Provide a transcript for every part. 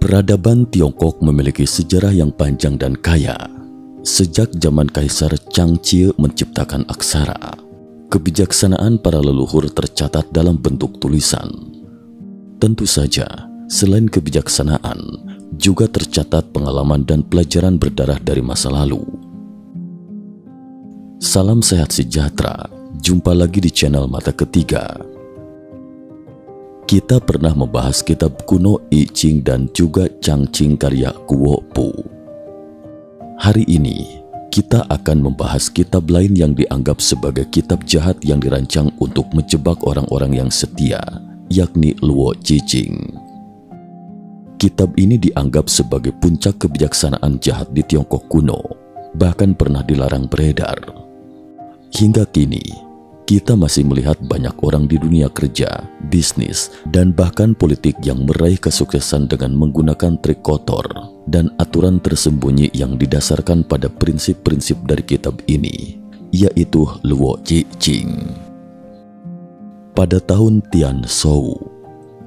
Peradaban Tiongkok memiliki sejarah yang panjang dan kaya. Sejak zaman Kaisar Changqi menciptakan aksara, kebijaksanaan para leluhur tercatat dalam bentuk tulisan. Tentu saja, selain kebijaksanaan, juga tercatat pengalaman dan pelajaran berdarah dari masa lalu. Salam sehat sejahtera, jumpa lagi di channel Mata Ketiga. Kita pernah membahas kitab kuno I Ching dan juga Changqing karya Guo Pu. Hari ini, kita akan membahas kitab lain yang dianggap sebagai kitab jahat yang dirancang untuk menjebak orang-orang yang setia, yakni Luo Cicing. Kitab ini dianggap sebagai puncak kebijaksanaan jahat di Tiongkok kuno, bahkan pernah dilarang beredar. Hingga kini, kita masih melihat banyak orang di dunia kerja, bisnis, dan bahkan politik yang meraih kesuksesan dengan menggunakan trik kotor dan aturan tersembunyi yang didasarkan pada prinsip-prinsip dari kitab ini, yaitu Luo Cicing. Pada tahun Tian Shou,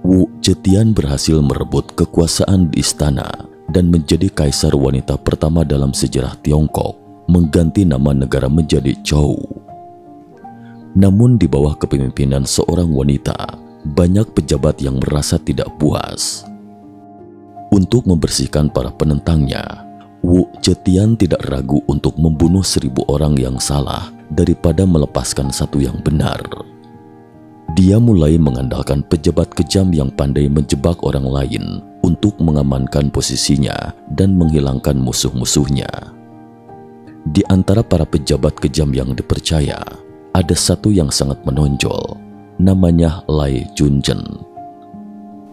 Wu Zetian berhasil merebut kekuasaan di istana dan menjadi kaisar wanita pertama dalam sejarah Tiongkok, mengganti nama negara menjadi Zhou. Namun di bawah kepemimpinan seorang wanita, banyak pejabat yang merasa tidak puas. Untuk membersihkan para penentangnya, Wu Zetian tidak ragu untuk membunuh 1000 orang yang salah daripada melepaskan satu yang benar. Dia mulai mengandalkan pejabat kejam yang pandai menjebak orang lain untuk mengamankan posisinya dan menghilangkan musuh-musuhnya. Di antara para pejabat kejam yang dipercaya, ada satu yang sangat menonjol, namanya Lai Chunchen.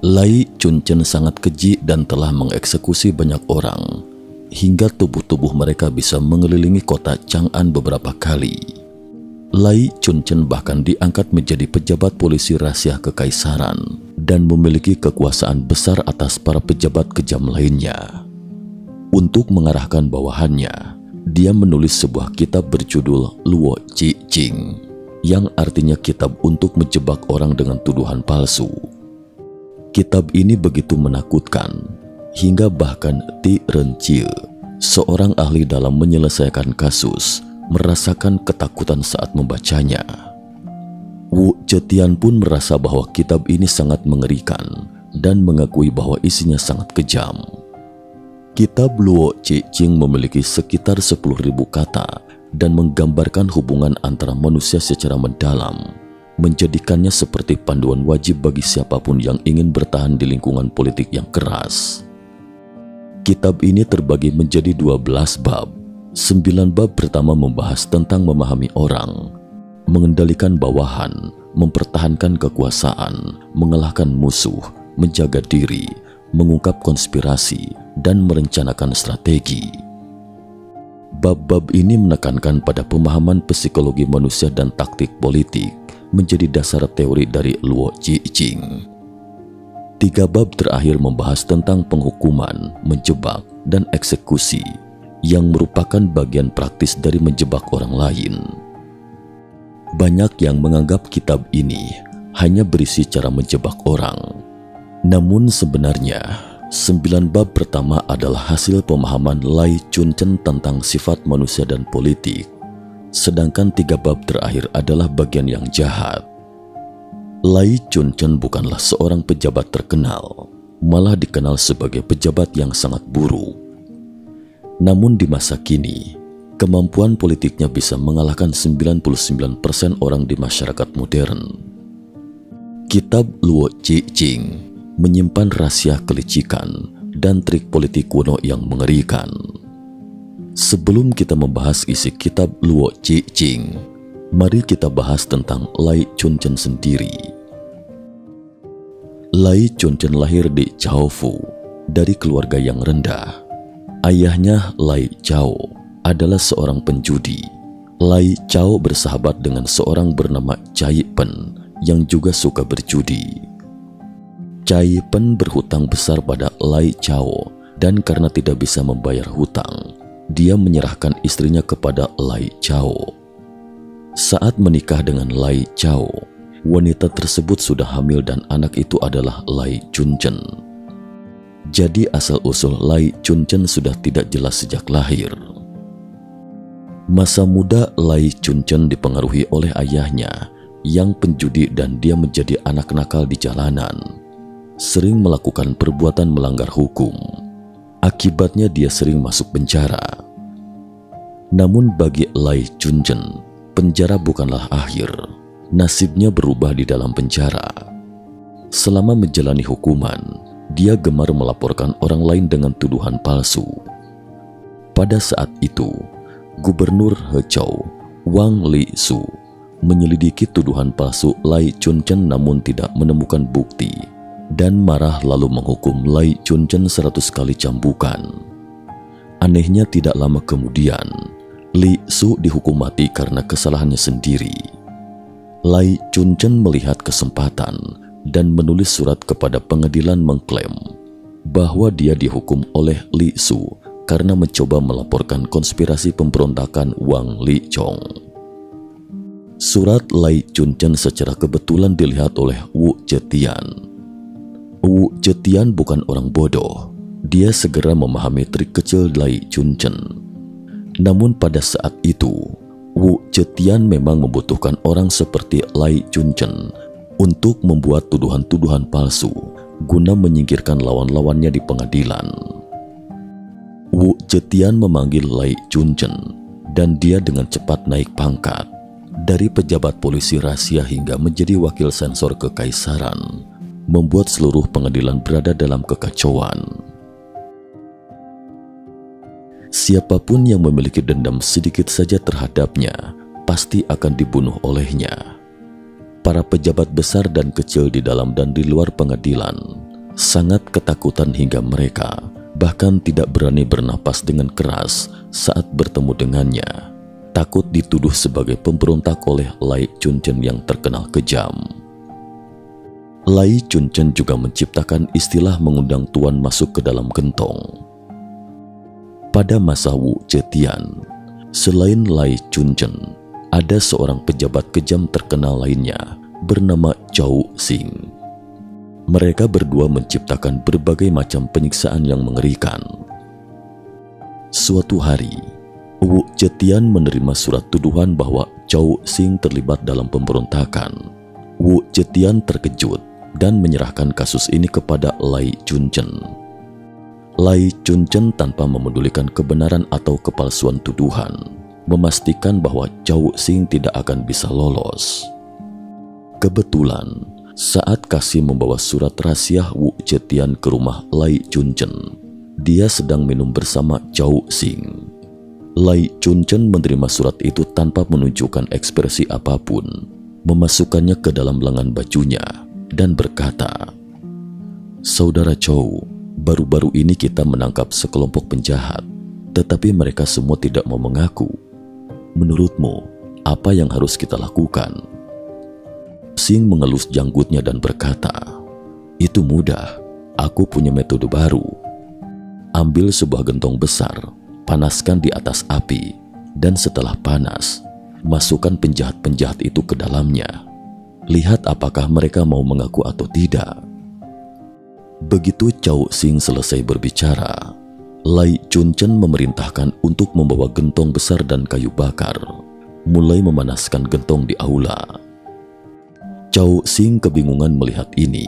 Lai Chunchen sangat keji dan telah mengeksekusi banyak orang, hingga tubuh-tubuh mereka bisa mengelilingi kota Chang'an beberapa kali. Lai Chunchen bahkan diangkat menjadi pejabat polisi rahasia kekaisaran dan memiliki kekuasaan besar atas para pejabat kejam lainnya. Untuk mengarahkan bawahannya, dia menulis sebuah kitab berjudul Luo Cicing, yang artinya kitab untuk menjebak orang dengan tuduhan palsu. Kitab ini begitu menakutkan, hingga bahkan Ti Rencie, seorang ahli dalam menyelesaikan kasus, merasakan ketakutan saat membacanya. Wu Zetian pun merasa bahwa kitab ini sangat mengerikan dan mengakui bahwa isinya sangat kejam. Kitab Luo Cicing memiliki sekitar 10.000 kata dan menggambarkan hubungan antara manusia secara mendalam, menjadikannya seperti panduan wajib bagi siapapun yang ingin bertahan di lingkungan politik yang keras. Kitab ini terbagi menjadi 12 bab. 9 bab pertama membahas tentang memahami orang, mengendalikan bawahan, mempertahankan kekuasaan, mengalahkan musuh, menjaga diri, mengungkap konspirasi, dan merencanakan strategi. Bab-bab ini menekankan pada pemahaman psikologi manusia dan taktik politik menjadi dasar teori dari Luo Cicing. 3 bab terakhir membahas tentang penghukuman, menjebak, dan eksekusi yang merupakan bagian praktis dari menjebak orang lain. Banyak yang menganggap kitab ini hanya berisi cara menjebak orang. Namun sebenarnya, 9 bab pertama adalah hasil pemahaman Lai Chunchen tentang sifat manusia dan politik, sedangkan 3 bab terakhir adalah bagian yang jahat. Lai Chunchen bukanlah seorang pejabat terkenal, malah dikenal sebagai pejabat yang sangat buruk. Namun di masa kini, kemampuan politiknya bisa mengalahkan 99% orang di masyarakat modern. Kitab Luo Cicing menyimpan rahasia kelicikan dan trik politik kuno yang mengerikan. Sebelum kita membahas isi kitab Luo Cicing, mari kita bahas tentang Lai Chunchen sendiri. Lai Chunchen lahir di Chaofu dari keluarga yang rendah. Ayahnya Lai Chao adalah seorang penjudi. Lai Chao bersahabat dengan seorang bernama Cai Pen yang juga suka berjudi. Cai Pen berhutang besar pada Lai Chao dan karena tidak bisa membayar hutang, dia menyerahkan istrinya kepada Lai Chao. Saat menikah dengan Lai Chao, wanita tersebut sudah hamil dan anak itu adalah Lai Chunchen. Jadi asal-usul Lai Chunchen sudah tidak jelas sejak lahir. Masa muda Lai Chunchen dipengaruhi oleh ayahnya yang penjudi dan dia menjadi anak nakal di jalanan, sering melakukan perbuatan melanggar hukum. Akibatnya dia sering masuk penjara. Namun bagi Lai Chunchen, penjara bukanlah akhir. Nasibnya berubah di dalam penjara. Selama menjalani hukuman, dia gemar melaporkan orang lain dengan tuduhan palsu. Pada saat itu, Gubernur Hezhou, Wang Lisu, menyelidiki tuduhan palsu Lai Chunchen namun tidak menemukan bukti dan marah lalu menghukum Lai Chunchen 100 kali cambukan. Anehnya tidak lama kemudian, Li Su dihukum mati karena kesalahannya sendiri. Lai Chunchen melihat kesempatan dan menulis surat kepada pengadilan mengklaim bahwa dia dihukum oleh Li Su karena mencoba melaporkan konspirasi pemberontakan Wang Lichong. Surat Lai Chunchen secara kebetulan dilihat oleh Wu Zetian. Wu Zetian bukan orang bodoh. Dia segera memahami trik kecil Lai Chunchen. Namun pada saat itu, Wu Zetian memang membutuhkan orang seperti Lai Chunchen untuk membuat tuduhan-tuduhan palsu guna menyingkirkan lawan-lawannya di pengadilan. Wu Zetian memanggil Lai Chunchen dan dia dengan cepat naik pangkat dari pejabat polisi rahasia hingga menjadi wakil sensor kekaisaran, membuat seluruh pengadilan berada dalam kekacauan. Siapapun yang memiliki dendam sedikit saja terhadapnya pasti akan dibunuh olehnya. Para pejabat besar dan kecil di dalam dan di luar pengadilan sangat ketakutan hingga mereka bahkan tidak berani bernapas dengan keras saat bertemu dengannya, takut dituduh sebagai pemberontak oleh Lai Chunchen yang terkenal kejam. Lai Chunchen juga menciptakan istilah mengundang tuan masuk ke dalam gentong. Pada masa Wu Zetian, selain Lai Chunchen, ada seorang pejabat kejam terkenal lainnya bernama Zhou Xing. Mereka berdua menciptakan berbagai macam penyiksaan yang mengerikan. Suatu hari, Wu Zetian menerima surat tuduhan bahwa Zhou Xing terlibat dalam pemberontakan. Wu Zetian terkejut dan menyerahkan kasus ini kepada Lai Chunchen. Lai Chunchen tanpa memedulikan kebenaran atau kepalsuan tuduhan, memastikan bahwa Zhou Xing tidak akan bisa lolos. Kebetulan, saat Kasim membawa surat rahasia Wu Zetian ke rumah Lai Chunchen, dia sedang minum bersama Zhou Xing. Lai Chunchen menerima surat itu tanpa menunjukkan ekspresi apapun, memasukkannya ke dalam lengan bajunya, dan berkata, "Saudara Zhou, baru-baru ini kita menangkap sekelompok penjahat, tetapi mereka semua tidak mau mengaku. Menurutmu, apa yang harus kita lakukan?" Xing mengelus janggutnya dan berkata, "Itu mudah, aku punya metode baru. Ambil sebuah gentong besar, panaskan di atas api, dan setelah panas, masukkan penjahat-penjahat itu ke dalamnya. Lihat apakah mereka mau mengaku atau tidak." Begitu Zhou Xing selesai berbicara, Lai Chunchen memerintahkan untuk membawa gentong besar dan kayu bakar, mulai memanaskan gentong di aula. Zhou Xing kebingungan melihat ini.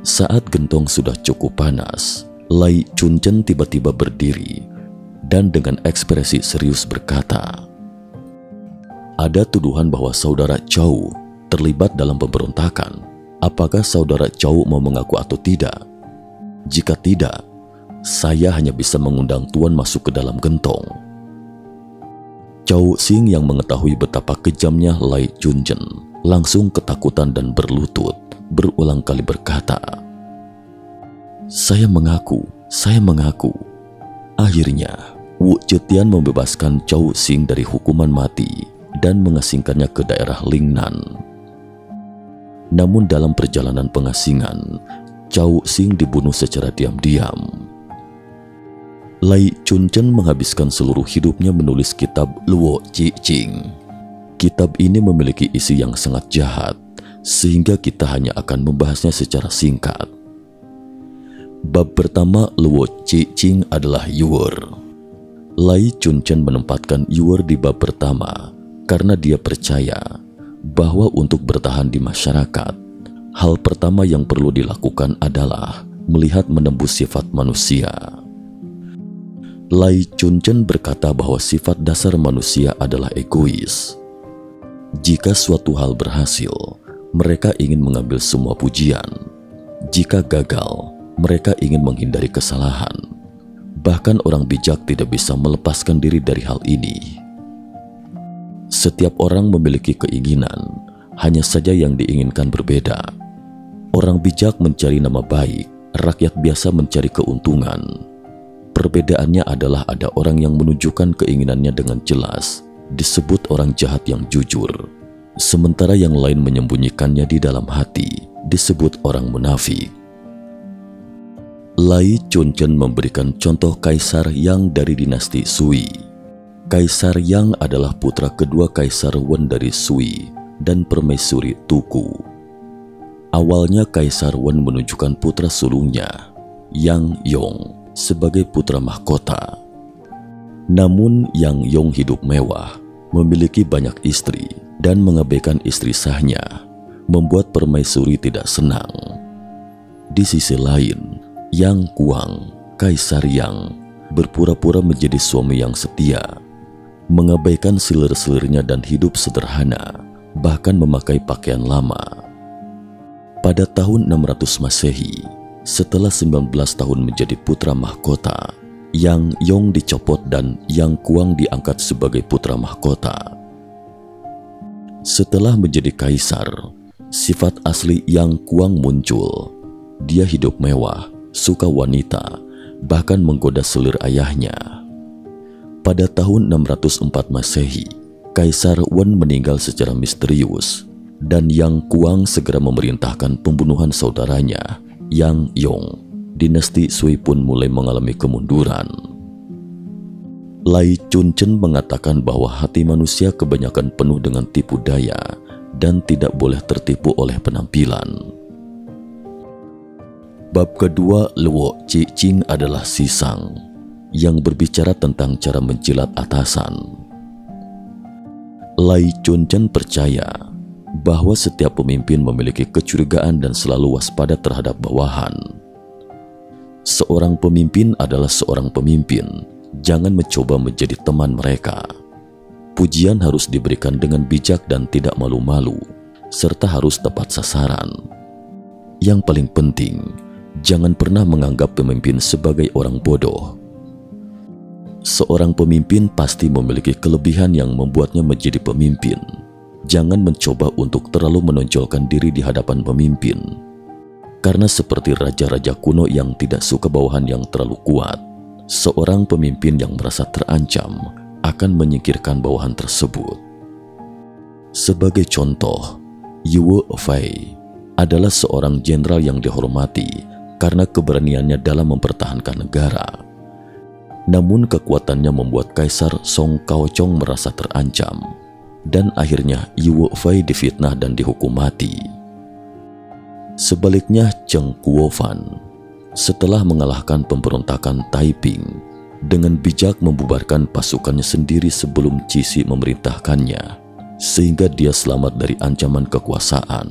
Saat gentong sudah cukup panas, Lai Chunchen tiba-tiba berdiri dan dengan ekspresi serius berkata, "Ada tuduhan bahwa saudara Zhou terlibat dalam pemberontakan. Apakah saudara Zhou mau mengaku atau tidak? Jika tidak, saya hanya bisa mengundang tuan masuk ke dalam gentong." Zhou Xing yang mengetahui betapa kejamnya Lai Chunchen langsung ketakutan dan berlutut, berulang kali berkata, Saya mengaku. Akhirnya, Wu Zetian membebaskan Zhou Xing dari hukuman mati dan mengasingkannya ke daerah Lingnan. Namun dalam perjalanan pengasingan, Zhou Xing dibunuh secara diam-diam. Lai Chunchen menghabiskan seluruh hidupnya menulis kitab Luo Qijing. Kitab ini memiliki isi yang sangat jahat, sehingga kita hanya akan membahasnya secara singkat. Bab pertama Luo Cicing adalah Yuer. Lai Chunchen menempatkan Yuer di bab pertama karena dia percaya bahwa untuk bertahan di masyarakat, hal pertama yang perlu dilakukan adalah melihat menembus sifat manusia. Lai Chunchen berkata bahwa sifat dasar manusia adalah egois. Jika suatu hal berhasil, mereka ingin mengambil semua pujian. Jika gagal, mereka ingin menghindari kesalahan. Bahkan orang bijak tidak bisa melepaskan diri dari hal ini. Setiap orang memiliki keinginan, hanya saja yang diinginkan berbeda. Orang bijak mencari nama baik, rakyat biasa mencari keuntungan. Perbedaannya adalah ada orang yang menunjukkan keinginannya dengan jelas, disebut orang jahat yang jujur, sementara yang lain menyembunyikannya di dalam hati, disebut orang munafik. Lai Chunchen memberikan contoh Kaisar Yang dari dinasti Sui. Kaisar Yang adalah putra kedua Kaisar Wen dari Sui dan permaisuri Tuku. Awalnya Kaisar Wen menunjukkan putra sulungnya, Yang Yong, sebagai putra mahkota. Namun Yang Yong hidup mewah, memiliki banyak istri, dan mengabaikan istri sahnya, membuat permaisuri tidak senang. Di sisi lain, Yang Kuang, Kaisar Yang, berpura-pura menjadi suami yang setia, mengabaikan silir-silirnya dan hidup sederhana, bahkan memakai pakaian lama. Pada tahun 600 Masehi, setelah 19 tahun menjadi putra mahkota, Yang Yong dicopot dan Yang Kuang diangkat sebagai putra mahkota. Setelah menjadi kaisar, sifat asli Yang Kuang muncul. Dia hidup mewah, suka wanita, bahkan menggoda selir ayahnya. Pada tahun 604 Masehi, Kaisar Wen meninggal secara misterius, dan Yang Kuang segera memerintahkan pembunuhan saudaranya, Yang Yong. Dinasti Sui pun mulai mengalami kemunduran. Lai Chunchen mengatakan bahwa hati manusia kebanyakan penuh dengan tipu daya dan tidak boleh tertipu oleh penampilan. Bab kedua Luo Cicing adalah Sisang, yang berbicara tentang cara menjilat atasan. Lai Chunchen percaya bahwa setiap pemimpin memiliki kecurigaan dan selalu waspada terhadap bawahan. Seorang pemimpin adalah seorang pemimpin, jangan mencoba menjadi teman mereka. Pujian harus diberikan dengan bijak dan tidak malu-malu, serta harus tepat sasaran. Yang paling penting, jangan pernah menganggap pemimpin sebagai orang bodoh. Seorang pemimpin pasti memiliki kelebihan yang membuatnya menjadi pemimpin. Jangan mencoba untuk terlalu menonjolkan diri di hadapan pemimpin. Karena seperti raja-raja kuno yang tidak suka bawahan yang terlalu kuat, seorang pemimpin yang merasa terancam akan menyingkirkan bawahan tersebut. Sebagai contoh, Yuwe Fei adalah seorang jenderal yang dihormati karena keberaniannya dalam mempertahankan negara. Namun kekuatannya membuat Kaisar Song Caochong merasa terancam, dan akhirnya Yuwe Fei difitnah dan dihukum mati. Sebaliknya Cheng Kuofan, setelah mengalahkan pemberontakan Taiping, dengan bijak membubarkan pasukannya sendiri sebelum Cixi memerintahkannya, sehingga dia selamat dari ancaman kekuasaan.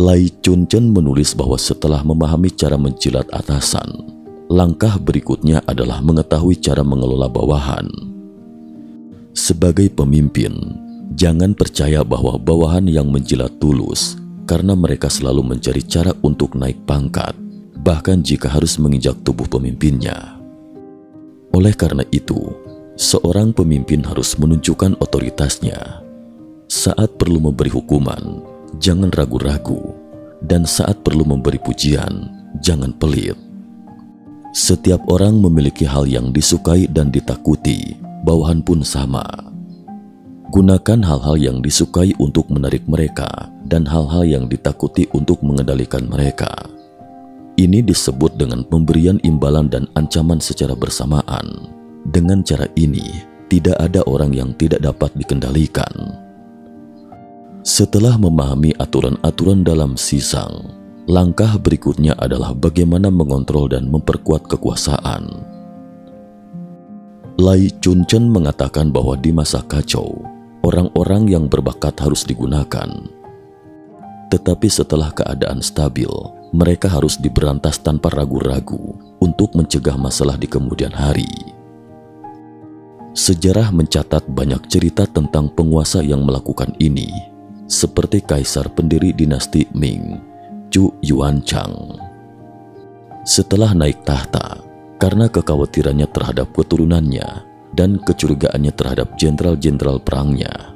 Lai Chunchen menulis bahwa setelah memahami cara menjilat atasan, langkah berikutnya adalah mengetahui cara mengelola bawahan. Sebagai pemimpin, jangan percaya bahwa bawahan yang menjilat tulus, karena mereka selalu mencari cara untuk naik pangkat, bahkan jika harus menginjak tubuh pemimpinnya. Oleh karena itu, seorang pemimpin harus menunjukkan otoritasnya. Saat perlu memberi hukuman, jangan ragu-ragu, dan saat perlu memberi pujian, jangan pelit. Setiap orang memiliki hal yang disukai dan ditakuti, bawahan pun sama. Gunakan hal-hal yang disukai untuk menarik mereka dan hal-hal yang ditakuti untuk mengendalikan mereka. Ini disebut dengan pemberian imbalan dan ancaman secara bersamaan. Dengan cara ini, tidak ada orang yang tidak dapat dikendalikan. Setelah memahami aturan-aturan dalam Sisang, Langkah berikutnya adalah bagaimana mengontrol dan memperkuat kekuasaan. Lai Chun-chen mengatakan bahwa di masa kacau, orang-orang yang berbakat harus digunakan. Tetapi setelah keadaan stabil, mereka harus diberantas tanpa ragu-ragu untuk mencegah masalah di kemudian hari. Sejarah mencatat banyak cerita tentang penguasa yang melakukan ini, seperti kaisar pendiri dinasti Ming, Chu Yuanchang. Setelah naik tahta, karena kekhawatirannya terhadap keturunannya dan kecurigaannya terhadap jenderal-jenderal perangnya,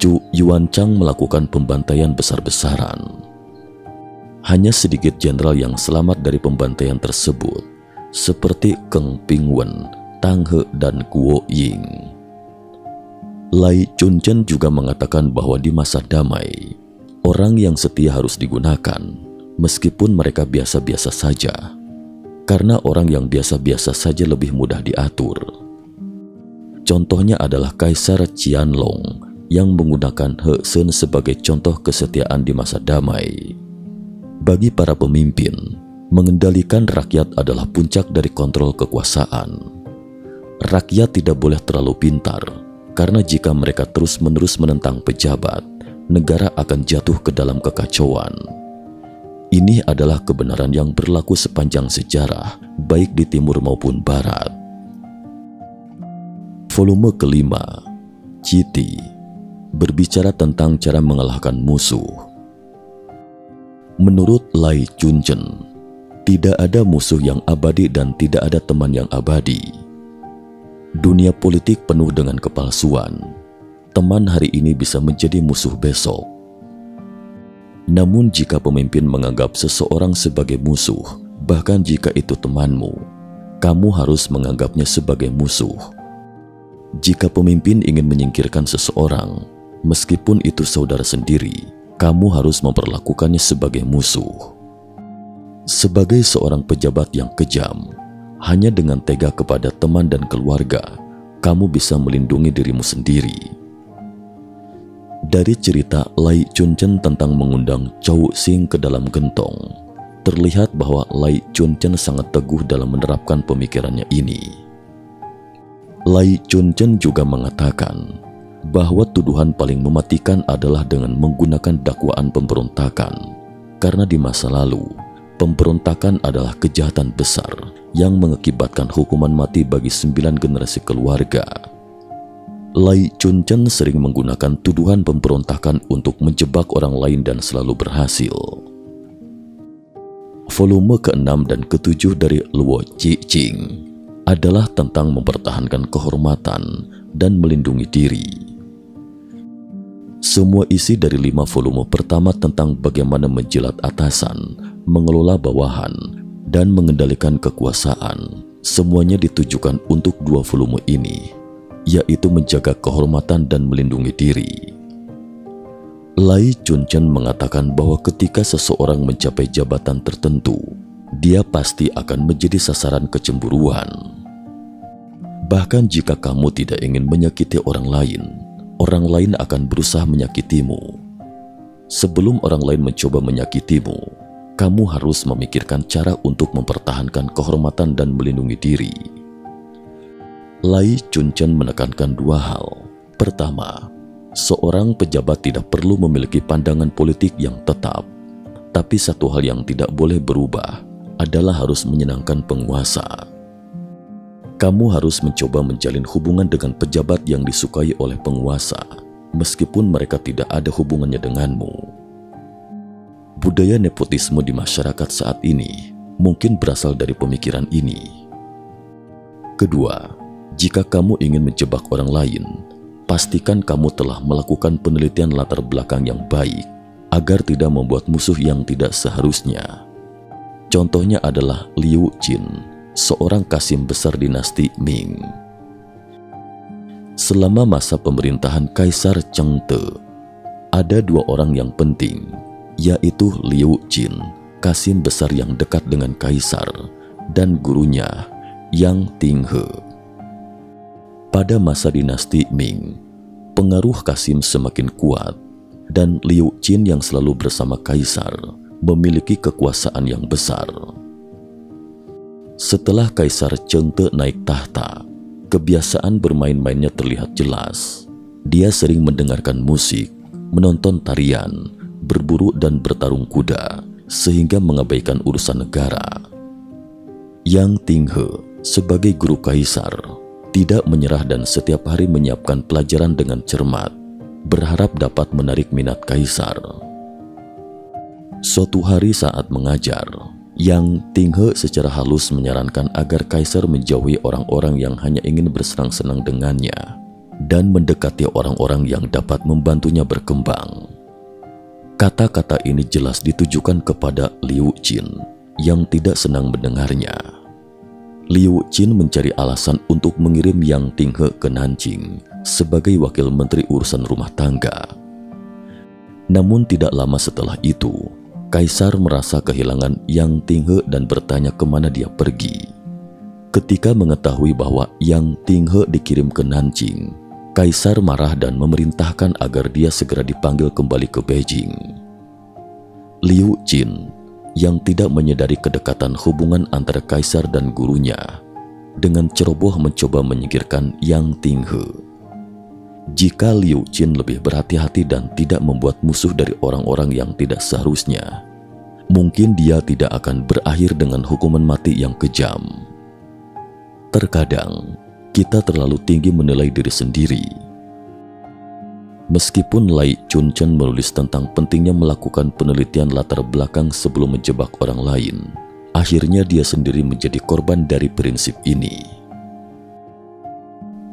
Chu Yuanchang melakukan pembantaian besar-besaran. Hanya sedikit jenderal yang selamat dari pembantaian tersebut, seperti Keng Pingwen, Tang He, dan Guo Ying. Lai Chun-chen juga mengatakan bahwa di masa damai, orang yang setia harus digunakan, meskipun mereka biasa-biasa saja, karena orang yang biasa-biasa saja lebih mudah diatur. Contohnya adalah Kaisar Qianlong yang menggunakan He Sen sebagai contoh kesetiaan di masa damai. Bagi para pemimpin, mengendalikan rakyat adalah puncak dari kontrol kekuasaan. Rakyat tidak boleh terlalu pintar, karena jika mereka terus-menerus menentang pejabat, negara akan jatuh ke dalam kekacauan. Ini adalah kebenaran yang berlaku sepanjang sejarah, baik di timur maupun barat. Volume kelima, Qiti, berbicara tentang cara mengalahkan musuh. Menurut Lai Chun-chen, tidak ada musuh yang abadi dan tidak ada teman yang abadi. Dunia politik penuh dengan kepalsuan. Teman hari ini bisa menjadi musuh besok. Namun jika pemimpin menganggap seseorang sebagai musuh, bahkan jika itu temanmu, kamu harus menganggapnya sebagai musuh. Jika pemimpin ingin menyingkirkan seseorang, meskipun itu saudara sendiri, kamu harus memperlakukannya sebagai musuh. Sebagai seorang pejabat yang kejam, hanya dengan tega kepada teman dan keluarga, kamu bisa melindungi dirimu sendiri. Dari cerita Lai Chun-chen tentang mengundang Chou Xing ke dalam gentong, terlihat bahwa Lai Chun-chen sangat teguh dalam menerapkan pemikirannya ini. Lai Chun-chen juga mengatakan bahwa tuduhan paling mematikan adalah dengan menggunakan dakwaan pemberontakan, karena di masa lalu, pemberontakan adalah kejahatan besar yang mengakibatkan hukuman mati bagi 9 generasi keluarga. Lai Chun-chen sering menggunakan tuduhan pemberontakan untuk menjebak orang lain dan selalu berhasil. Volume ke-6 dan ke-7 dari Luo Qixing adalah tentang mempertahankan kehormatan dan melindungi diri. Semua isi dari 5 volume pertama tentang bagaimana menjilat atasan, mengelola bawahan, dan mengendalikan kekuasaan, semuanya ditujukan untuk 2 volume ini, yaitu menjaga kehormatan dan melindungi diri. Lai Chun-chen mengatakan bahwa ketika seseorang mencapai jabatan tertentu, dia pasti akan menjadi sasaran kecemburuan. Bahkan jika kamu tidak ingin menyakiti orang lain akan berusaha menyakitimu. Sebelum orang lain mencoba menyakitimu, kamu harus memikirkan cara untuk mempertahankan kehormatan dan melindungi diri. Lai Chun-chen menekankan 2 hal. Pertama, seorang pejabat tidak perlu memiliki pandangan politik yang tetap, tapi satu hal yang tidak boleh berubah adalah harus menyenangkan penguasa. Kamu harus mencoba menjalin hubungan dengan pejabat yang disukai oleh penguasa, meskipun mereka tidak ada hubungannya denganmu. Budaya nepotisme di masyarakat saat ini mungkin berasal dari pemikiran ini. Kedua, jika kamu ingin menjebak orang lain, pastikan kamu telah melakukan penelitian latar belakang yang baik agar tidak membuat musuh yang tidak seharusnya. Contohnya adalah Liu Jin, seorang kasim besar dinasti Ming. Selama masa pemerintahan Kaisar Cheng Te, ada 2 orang yang penting, yaitu Liu Jin, kasim besar yang dekat dengan kaisar, dan gurunya Yang Ting-he. Pada masa dinasti Ming, pengaruh kasim semakin kuat, dan Liu Jin yang selalu bersama kaisar memiliki kekuasaan yang besar. Setelah Kaisar Chengde naik tahta, kebiasaan bermain-mainnya terlihat jelas. Dia sering mendengarkan musik, menonton tarian, berburu dan bertarung kuda, sehingga mengabaikan urusan negara. Yang Tinghe sebagai guru Kaisar tidak menyerah dan setiap hari menyiapkan pelajaran dengan cermat, berharap dapat menarik minat Kaisar. Suatu hari saat mengajar, Yang Tinghe secara halus menyarankan agar Kaisar menjauhi orang-orang yang hanya ingin bersenang-senang dengannya dan mendekati orang-orang yang dapat membantunya berkembang. Kata-kata ini jelas ditujukan kepada Liu Qin yang tidak senang mendengarnya. Liu Qin mencari alasan untuk mengirim Yang Tinghe ke Nanjing sebagai wakil menteri urusan rumah tangga. Namun tidak lama setelah itu, Kaisar merasa kehilangan Yang Tinghe dan bertanya kemana dia pergi. Ketika mengetahui bahwa Yang Tinghe dikirim ke Nanjing, Kaisar marah dan memerintahkan agar dia segera dipanggil kembali ke Beijing. Liu Qin yang tidak menyadari kedekatan hubungan antara Kaisar dan gurunya, dengan ceroboh mencoba menyingkirkan Yang Tinghe. Jika Liu Qin lebih berhati-hati dan tidak membuat musuh dari orang-orang yang tidak seharusnya, mungkin dia tidak akan berakhir dengan hukuman mati yang kejam. Terkadang, kita terlalu tinggi menilai diri sendiri. Meskipun Lai Chunchen menulis tentang pentingnya melakukan penelitian latar belakang sebelum menjebak orang lain, akhirnya dia sendiri menjadi korban dari prinsip ini.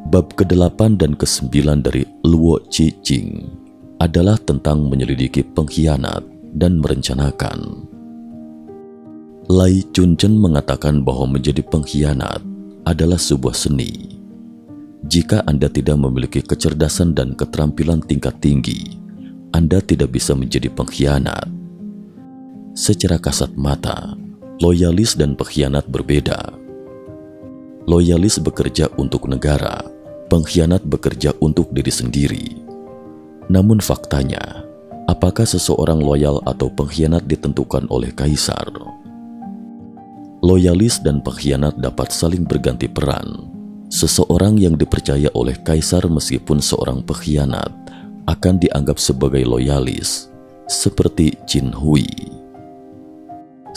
Bab ke-8 dan ke-9 dari Luo Qi Jing adalah tentang menyelidiki pengkhianat dan merencanakan. Lai Chunchen mengatakan bahwa menjadi pengkhianat adalah sebuah seni. Jika Anda tidak memiliki kecerdasan dan keterampilan tingkat tinggi, Anda tidak bisa menjadi pengkhianat. Secara kasat mata, loyalis dan pengkhianat berbeda. Loyalis bekerja untuk negara, pengkhianat bekerja untuk diri sendiri. Namun faktanya, apakah seseorang loyal atau pengkhianat ditentukan oleh Kaisar? Loyalis dan pengkhianat dapat saling berganti peran. Seseorang yang dipercaya oleh Kaisar meskipun seorang pengkhianat akan dianggap sebagai loyalis, seperti Qin Hui.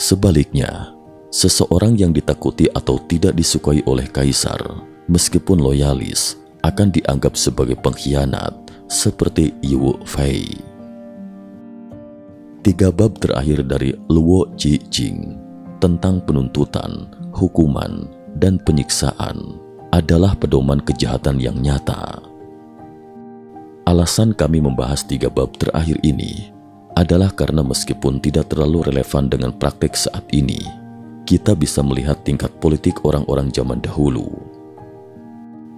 Sebaliknya, seseorang yang ditakuti atau tidak disukai oleh Kaisar, meskipun loyalis, akan dianggap sebagai pengkhianat, seperti Yu Fei. 3 bab terakhir dari Luo Qi Jing tentang penuntutan, hukuman, dan penyiksaan adalah pedoman kejahatan yang nyata. Alasan kami membahas 3 bab terakhir ini adalah karena meskipun tidak terlalu relevan dengan praktik saat ini, kita bisa melihat tingkat politik orang-orang zaman dahulu.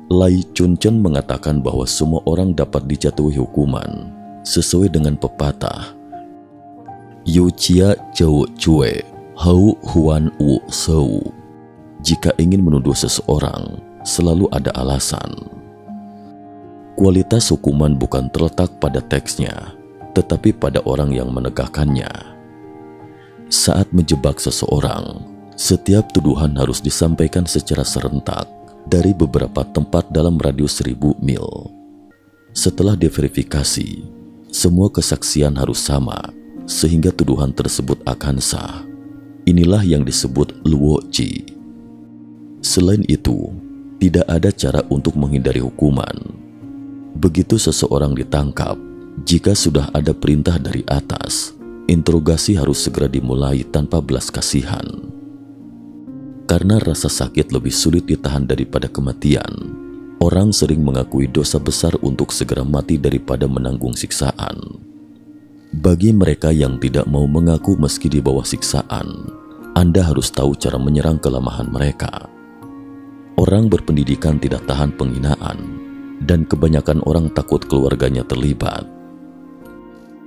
Lai Chunchen mengatakan bahwa semua orang dapat dijatuhi hukuman sesuai dengan pepatah Yu Chia Zhou Cue Hou Huan Wu Shou. Jika ingin menuduh seseorang, selalu ada alasan. Kualitas hukuman bukan terletak pada teksnya, tetapi pada orang yang menegakkannya. Saat menjebak seseorang, setiap tuduhan harus disampaikan secara serentak dari beberapa tempat dalam radius 1000 mil. Setelah diverifikasi, semua kesaksian harus sama, sehingga tuduhan tersebut akan sah. Inilah yang disebut Luo Qi. Selain itu, tidak ada cara untuk menghindari hukuman. Begitu seseorang ditangkap, jika sudah ada perintah dari atas, interogasi harus segera dimulai tanpa belas kasihan. Karena rasa sakit lebih sulit ditahan daripada kematian, orang sering mengakui dosa besar untuk segera mati daripada menanggung siksaan. Bagi mereka yang tidak mau mengaku meski di bawah siksaan, Anda harus tahu cara menyerang kelemahan mereka. Orang berpendidikan tidak tahan penghinaan, dan kebanyakan orang takut keluarganya terlibat.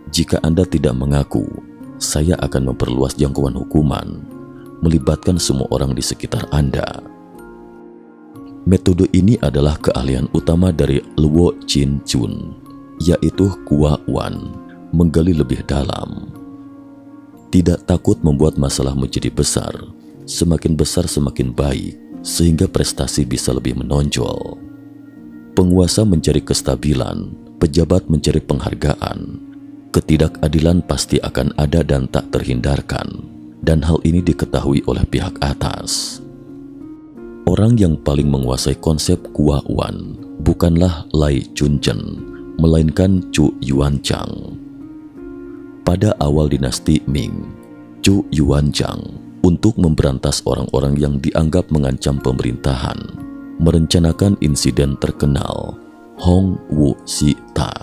Jika Anda tidak mengaku, saya akan memperluas jangkauan hukuman, melibatkan semua orang di sekitar Anda. Metode ini adalah keahlian utama dari Luo Qin Chun, yaitu Kua Wan, menggali lebih dalam. Tidak takut membuat masalah menjadi besar, semakin besar semakin baik, sehingga prestasi bisa lebih menonjol. Penguasa mencari kestabilan, pejabat mencari penghargaan. Ketidakadilan pasti akan ada dan tak terhindarkan, dan hal ini diketahui oleh pihak atas. Orang yang paling menguasai konsep Kua Wan bukanlah Lai Chunchen, melainkan Chu Yuanzhang. Pada awal dinasti Ming, Chu Yuanzhang untuk memberantas orang-orang yang dianggap mengancam pemerintahan, merencanakan insiden terkenal Hong Wu Si Ta.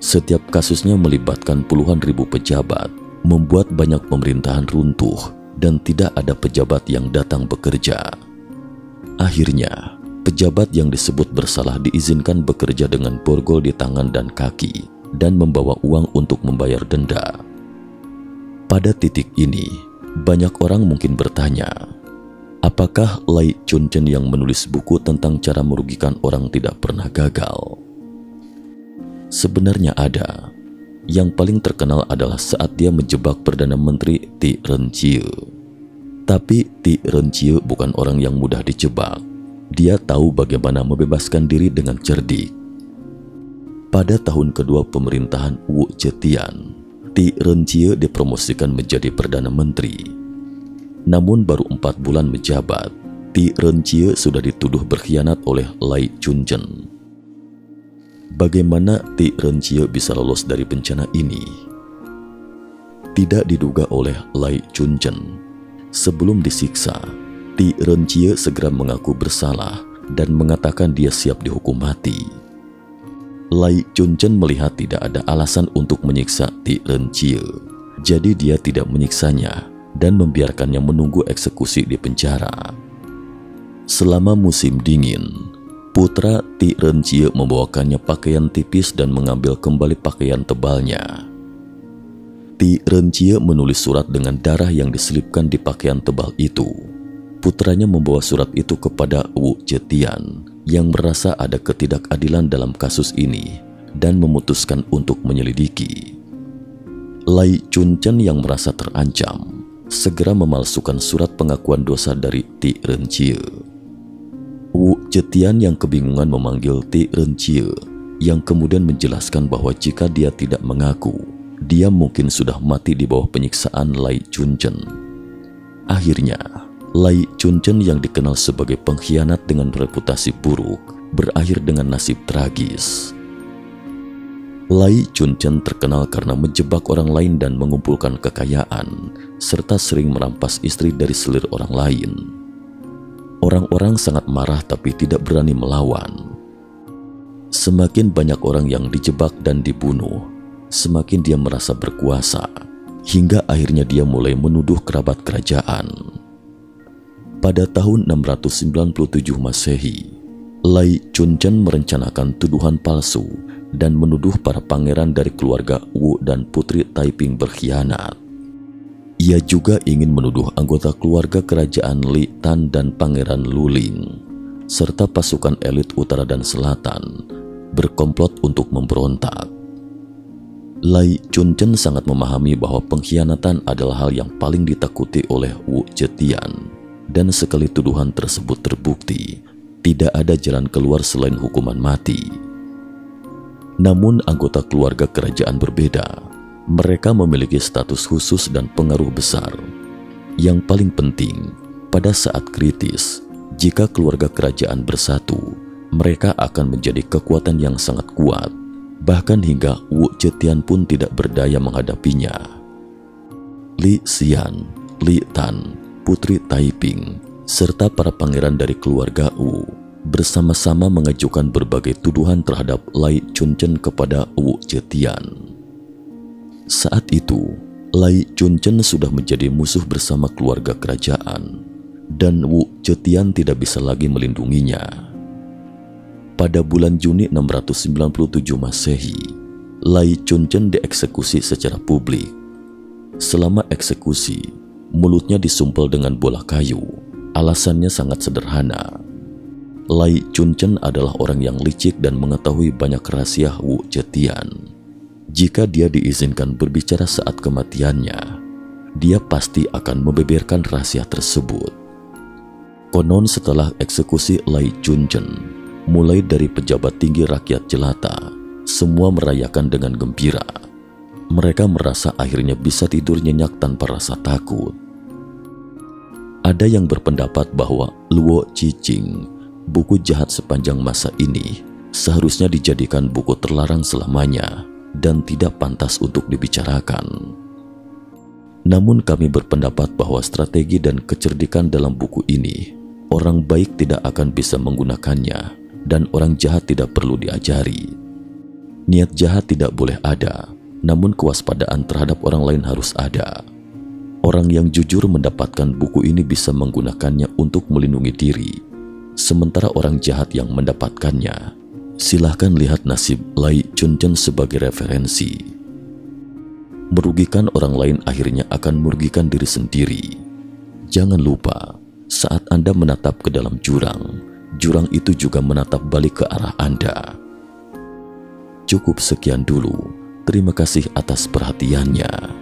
Setiap kasusnya melibatkan puluhan ribu pejabat, membuat banyak pemerintahan runtuh dan tidak ada pejabat yang datang bekerja. Akhirnya, pejabat yang disebut bersalah diizinkan bekerja dengan borgol di tangan dan kaki dan membawa uang untuk membayar denda. Pada titik ini, banyak orang mungkin bertanya, apakah Lai Chunchen yang menulis buku tentang cara merugikan orang tidak pernah gagal? Sebenarnya ada. Yang paling terkenal adalah saat dia menjebak Perdana Menteri Ti Renjie. Tapi Ti Renjie bukan orang yang mudah dijebak. Dia tahu bagaimana membebaskan diri dengan cerdik. Pada tahun kedua pemerintahan Wu Zetian, Ti Renjie dipromosikan menjadi Perdana Menteri. Namun baru 4 bulan menjabat, Ti Renjie sudah dituduh berkhianat oleh Lai Chunchen. Bagaimana Ti Renjie bisa lolos dari bencana ini? Tidak diduga oleh Lai Chunchen. Sebelum disiksa, Ti Renjie segera mengaku bersalah dan mengatakan dia siap dihukum mati. Lai Chunchen melihat tidak ada alasan untuk menyiksa Ti Renjie, jadi dia tidak menyiksanya dan membiarkannya menunggu eksekusi di penjara. Selama musim dingin, putra Ti Renjie membawakannya pakaian tipis dan mengambil kembali pakaian tebalnya. Ti Renjie menulis surat dengan darah yang diselipkan di pakaian tebal itu. Putranya membawa surat itu kepada Wu Zetian yang merasa ada ketidakadilan dalam kasus ini dan memutuskan untuk menyelidiki. Lai Chunchen yang merasa terancam segera memalsukan surat pengakuan dosa dari Ti Renjie. Wu Zetian yang kebingungan memanggil Ti Renjie yang kemudian menjelaskan bahwa jika dia tidak mengaku, dia mungkin sudah mati di bawah penyiksaan Lai Chunchen. Akhirnya, Lai Chunchen yang dikenal sebagai pengkhianat dengan reputasi buruk berakhir dengan nasib tragis. Lai Chunchen terkenal karena menjebak orang lain dan mengumpulkan kekayaan, serta sering merampas istri dari selir orang lain. Orang-orang sangat marah tapi tidak berani melawan. Semakin banyak orang yang dijebak dan dibunuh, semakin dia merasa berkuasa, hingga akhirnya dia mulai menuduh kerabat kerajaan. Pada tahun 697 Masehi, Lai Chunchen merencanakan tuduhan palsu dan menuduh para pangeran dari keluarga Wu dan Putri Taiping berkhianat. Ia juga ingin menuduh anggota keluarga kerajaan Li Tan dan Pangeran Luling, serta pasukan elit utara dan selatan, berkomplot untuk memberontak. Lai Chunchen sangat memahami bahwa pengkhianatan adalah hal yang paling ditakuti oleh Wu Zetian, dan sekali tuduhan tersebut terbukti, tidak ada jalan keluar selain hukuman mati. Namun anggota keluarga kerajaan berbeda. Mereka memiliki status khusus dan pengaruh besar. Yang paling penting, pada saat kritis, jika keluarga kerajaan bersatu, mereka akan menjadi kekuatan yang sangat kuat, bahkan hingga Wu Zetian pun tidak berdaya menghadapinya. Li Xian, Li Tan, Putri Taiping, serta para pangeran dari keluarga Wu bersama-sama mengajukan berbagai tuduhan terhadap Lai Chunchen kepada Wu Zetian. Saat itu, Lai Chunchen sudah menjadi musuh bersama keluarga kerajaan, dan Wu Zetian tidak bisa lagi melindunginya. Pada bulan Juni 697 Masehi, Lai Chunchen dieksekusi secara publik. Selama eksekusi, mulutnya disumpel dengan bola kayu. Alasannya sangat sederhana. Lai Chunchen adalah orang yang licik dan mengetahui banyak rahasia Wu Zetian. Jika dia diizinkan berbicara saat kematiannya, dia pasti akan membeberkan rahasia tersebut. Konon setelah eksekusi Lai Chunchen, mulai dari pejabat tinggi rakyat jelata, semua merayakan dengan gembira. Mereka merasa akhirnya bisa tidur nyenyak tanpa rasa takut. Ada yang berpendapat bahwa Luo Cicing, buku jahat sepanjang masa ini, seharusnya dijadikan buku terlarang selamanya dan tidak pantas untuk dibicarakan. Namun kami berpendapat bahwa strategi dan kecerdikan dalam buku ini, orang baik tidak akan bisa menggunakannya dan orang jahat tidak perlu diajari. Niat jahat tidak boleh ada, namun kewaspadaan terhadap orang lain harus ada. Orang yang jujur mendapatkan buku ini bisa menggunakannya untuk melindungi diri, sementara orang jahat yang mendapatkannya, silahkan lihat nasib Lai Chunchen sebagai referensi. Merugikan orang lain akhirnya akan merugikan diri sendiri. Jangan lupa, saat Anda menatap ke dalam jurang, jurang itu juga menatap balik ke arah Anda. Cukup sekian dulu. Terima kasih atas perhatiannya.